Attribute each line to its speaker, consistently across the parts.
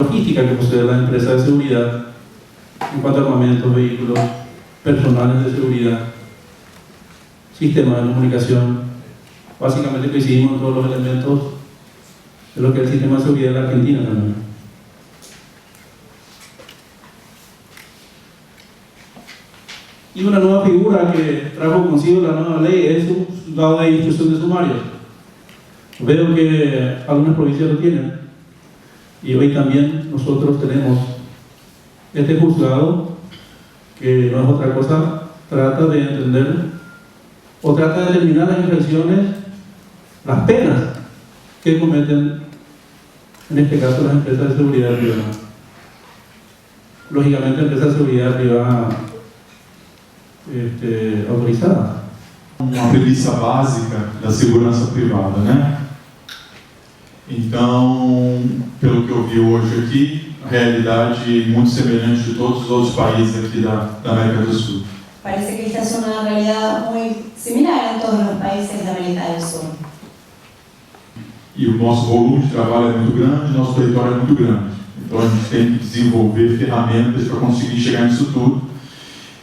Speaker 1: logística que posee la empresa de seguridad en cuanto a armamentos, vehículos, personales de seguridad, sistemas de comunicación. Básicamente coincidimos en todos los elementos de lo que es el sistema de seguridad de la Argentina también. Y una nueva figura que trajo consigo la nueva ley es un juzgado de instrucción de sumarios. Veo que algunas provincias lo tienen, y hoy también nosotros tenemos este juzgado que no es otra cosa, trata de entender o trata de determinar las infracciones, las penas que cometen, en este caso, las empresas de seguridad privada. Lógicamente, empresas de seguridad privada autorizadas.
Speaker 2: Uma premissa básica da segurança privada, né? Então, pelo que eu vi hoje aqui, a realidade muito semelhante de todos os outros países aqui da América do Sul.
Speaker 3: Parece que esta es una realidad muy similar en todos los países de América del Sur.
Speaker 2: E o nosso volume de trabalho é muito grande, nosso território é muito grande. Então a gente tem que desenvolver ferramentas para conseguir chegar nisso tudo.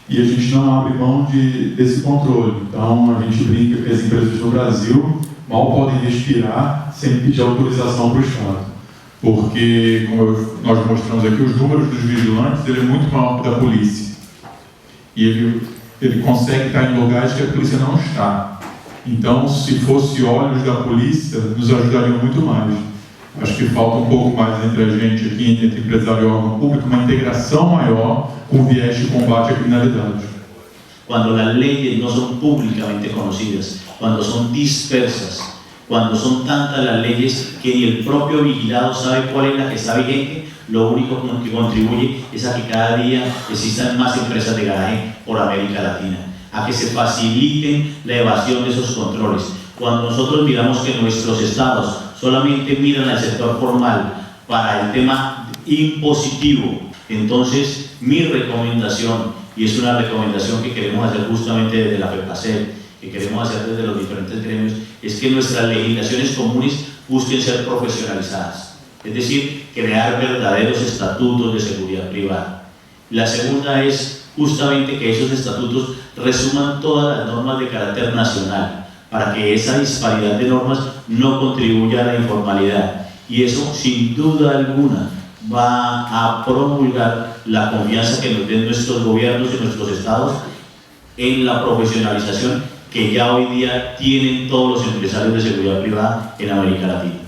Speaker 2: E a gente não abre mão desse controle. Então a gente brinca que as empresas no Brasil mal podem respirar sem pedir autorização para o Estado. Porque, como nós mostramos aqui, os números dos vigilantes ele é muito maior que o da polícia. E ele consegue estar em lugares que a polícia não está. Então, se fosse olhos da polícia, nos ajudariam muito mais. Acho que falta um pouco mais entre a gente aqui, entre empresário e órgão público, uma integração maior com viés de combate à criminalidade.
Speaker 4: Cuando las leyes no son públicamente conocidas, cuando son dispersas, cuando son tantas las leyes que ni el propio vigilado sabe cuál es la que está vigente, lo único que contribuye es a que cada día existan más empresas de garaje por América Latina, a que se faciliten la evasión de esos controles. Cuando nosotros miramos que nuestros estados solamente miran al sector formal para el tema impositivo, entonces mi recomendación, y es una recomendación que queremos hacer justamente desde la FEPACEL, que queremos hacer desde los diferentes gremios, es que nuestras legislaciones comunes busquen ser profesionalizadas, es decir, crear verdaderos estatutos de seguridad privada. La segunda es justamente que esos estatutos resuman todas las normas de carácter nacional, para que esa disparidad de normas no contribuya a la informalidad, y eso sin duda alguna va a promulgar la confianza que nos den nuestros gobiernos y nuestros estados en la profesionalización que ya hoy día tienen todos los empresarios de seguridad privada en América Latina.